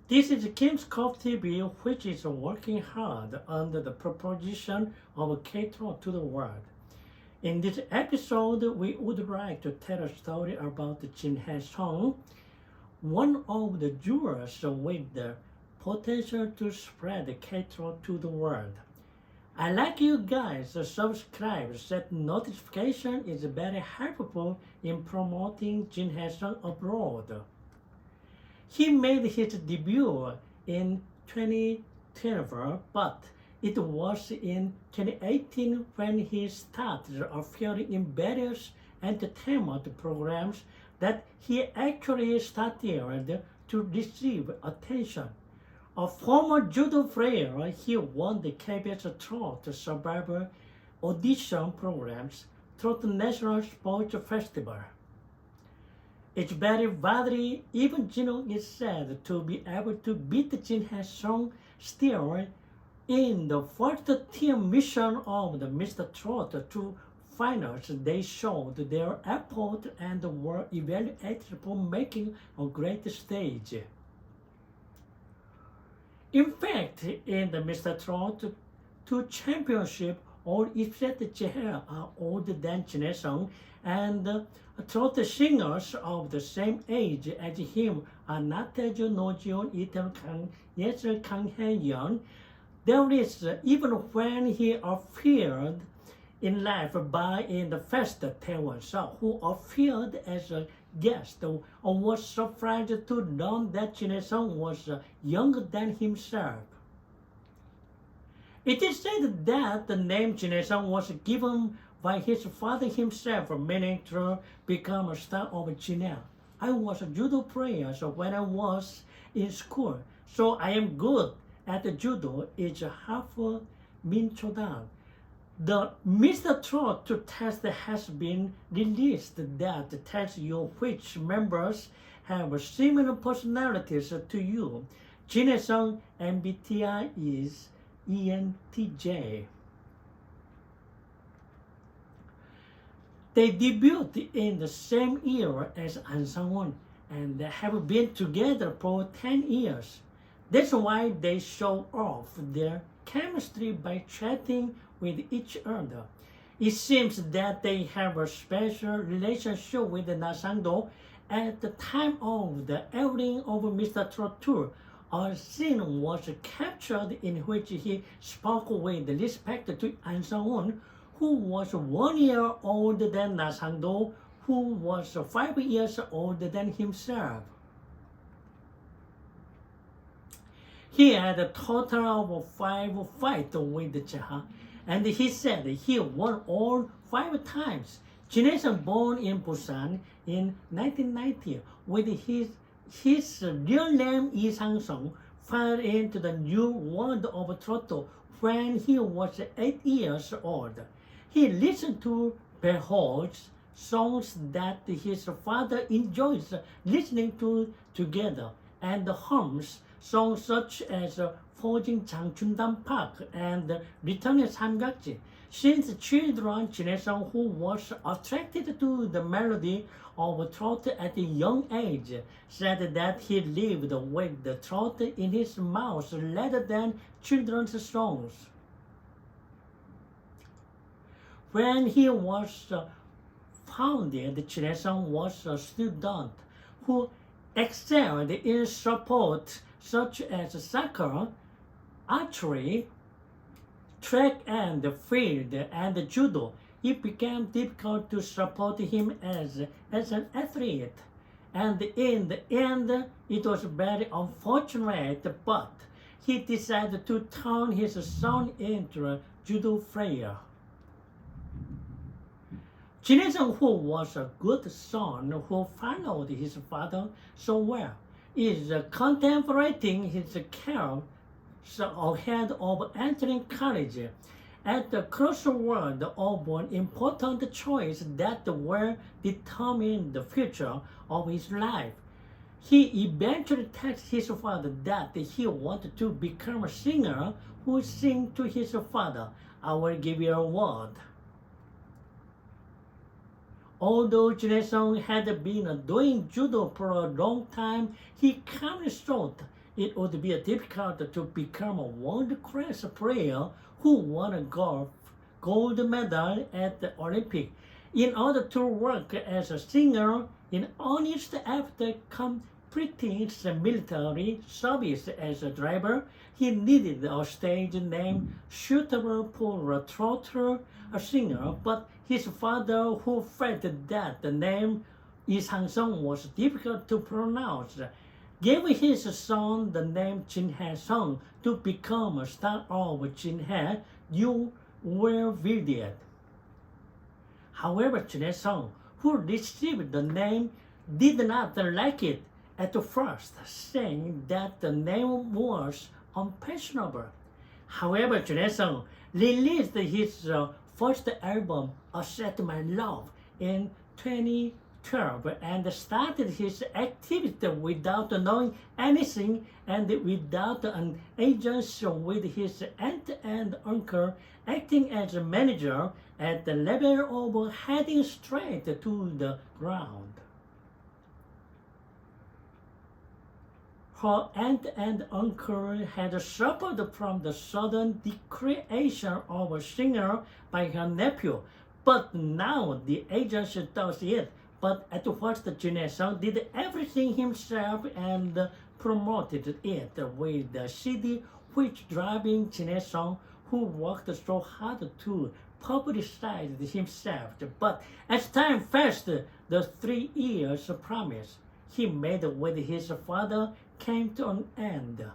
This is 킴스코프TV, which is working hard under the proposition of cater to the world. In this episode, we would like to tell a story about Jin Hae-sung, one of the jewels with the potential to spread cater to the world. I like you guys subscribe, set notification is very helpful in promoting Jin Hae-sung abroad. He made his debut in 2012, but it was in 2018 when he started appearing in various entertainment programs that he actually started to receive attention. A former judo player, he won the KBS Trot Survivor audition programs through the National Sports Festival. It's very badly, even Jin is said to be able to beat Jin Hae-sung still in the first team mission of the Mr. Trot 2 finals. They showed their effort and were evaluated for making a great stage. In fact, in the Mr. Trot 2 championship, all except Jae are older than Jin Hae-sung, and trot singers of the same age as him are Nateju Nojion, Itae Kang, Yesel Kang Hae-yeon. There is, even when he appeared in live in the first Taewon Show, who appeared as a guest, was surprised to learn that Jin Hae-sung was younger than himself. It is said that the name Jin Hae-sung was given by his father himself, meaning to become a star of Jin. I was a judo player when I was in school, so I am good at judo. It's half Min Chodan. The Mr. Trot 2 test has been released that tells you which members have similar personalities to you. Jin Hae-sung MBTI is ENTJ. They debuted in the same year as An Sang-won and have been together for 10 years. That's why they show off their chemistry by chatting with each other. It seems that they have a special relationship with Na Sang-do. At the time of the airing of Mr. Trot 2, a scene was captured in which he spoke with respect to An Sang-won, who was 1 year older than Na Sang-do, who was 5 years older than himself. He had a total of 5 fights with Jae, and he said he won all 5 times. Jin Hae-sung, born in Busan in 1990, with his real name Lee Sang-sung, fell into the new world of Trot when he was 8 years old. He listened to Beholds, songs that his father enjoys listening to together, and hums songs such as Forjing Changchundan Park and Returning Samgakji. Since children, Jin Hae-sung, who was attracted to the melody of trot at a young age, said that he lived with the trot in his mouth rather than children's songs. When he was founded, Jin Hae-sung was a student who excelled in sports such as soccer, archery, track and field, and judo. It became difficult to support him as an athlete, and in the end, it was very unfortunate, but he decided to turn his son into a judo player. Jin Hae-sung, who was a good son who followed his father so well, is contemplating his career ahead of entering college at the crossroad of an important choice that will determine the future of his life. He eventually tells his father that he wanted to become a singer who sings to his father. I will give you a word. Although Jin Hae-sung had been doing judo for a long time, he calmly thought it would be difficult to become a world-class player who won a gold medal at the Olympics. In order to work as a singer in earnest after completing his military service as a driver, he needed a stage name suitable for a trot singer, but his father, who felt that the name 이상성 was difficult to pronounce, gave his son the name 진해성 to become a star of 진해. You will read it. However, 진해성, who received the name, did not like it at first, saying that the name was unfashionable. However, 진해성 released his first album, Accept My Love, in 2012 and started his activity without knowing anything and without an agency, with his aunt and uncle acting as a manager at the level of heading straight to the ground. Her aunt and uncle had suffered from the sudden decreation of a singer by her nephew, but now the agency does it. But at first, 진해성 did everything himself and promoted it with the CD, which driving 진해성, who worked so hard to publicize himself. But as time passed, the 3 years promise he made with his father came to an end.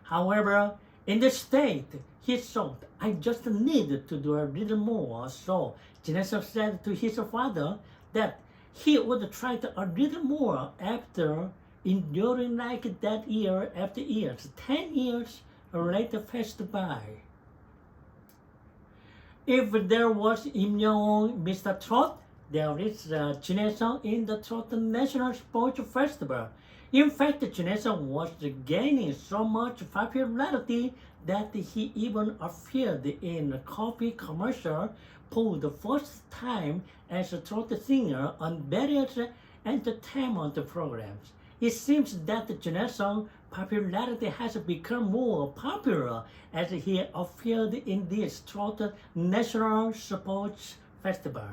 However, in the state, he thought, I just need to do a little more. So 진해성 said to his father that he would try to a little more after enduring like that year after years. 10 years later passed by. If there was 임영웅 Mr. Trot, there is 진해성 in the Trot National Sports Festival. In fact, 진해성 was gaining so much popularity that he even appeared in a coffee commercial for the first time as a trot singer on various entertainment programs. It seems that 진해성's popularity has become more popular as he appeared in this Trot National Sports Festival.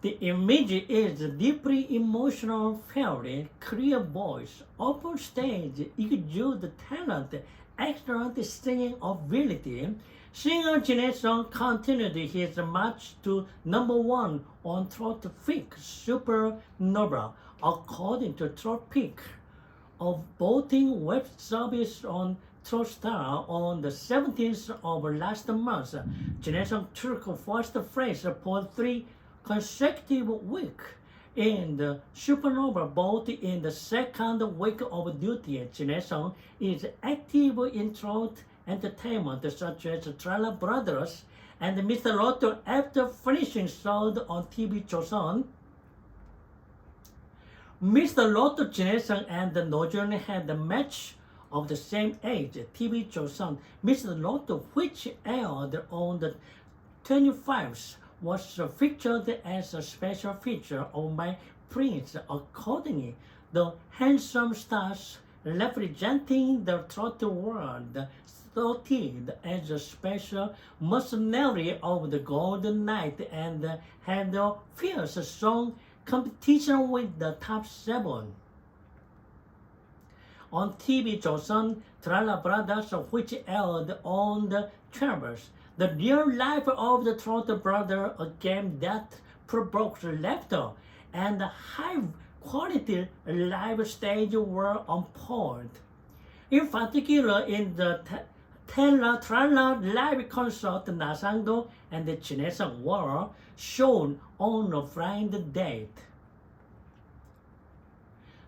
The image is deeply emotional, fairy, clear voice, open stage, exude talent, excellent singing ability. Singer 진해성 continued his march to #1 on Trot Peak Supernova, according to Trot Peak, a voting web service on Trotstar. On the 17th of last month, 진해성 took first place for 3 consecutive weeks in the Supernova vote. In the second week of duty, 진해성 is active in Trot entertainment such as Tralla Brothers and Mr. Lotto after finishing third on TV 조선. Mr. Lotto, 진해성 and 노준이 had a match of the same age, TV 조선. Mr. Lotto, which aired on the 25th, was featured as a special feature of My Prince. Accordingly, the handsome stars representing the Trot world started as a special mercenary of the Golden Night and had a fierce song competition with the top 7. On TV 조선, Tralla Brothers, which aired on the 12th, the real life of the Trot brother, a game that provokes laughter and high-quality live stage were on point. In particular, in the Tralla live concert, 나상도 and 진해성 were shown on a blind date.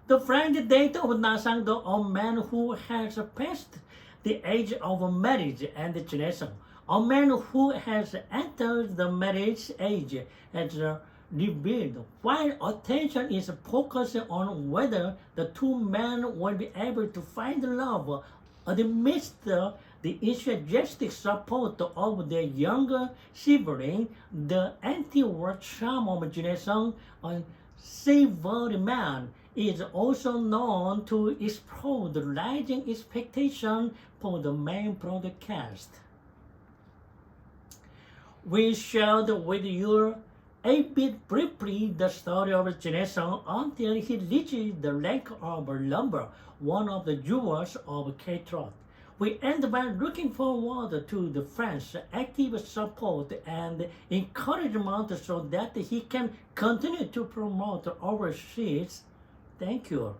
The blind date of 나상도, a man who has passed the age of marriage, and 진해성, a man who has entered the marriage age, has revealed, while attention is focused on whether the two men will be able to find love amidst the enthusiastic support of their younger sibling. The anti-war charm of 진해성, a Savory Man is also known to explore the rising expectation for the main broadcast. We shared with you a bit briefly the story of Jinesung until he reached the rank of number one of the viewers of K-Trot. We end by looking forward to the friends' active support and encouragement so that he can continue to promote overseas. Thank you.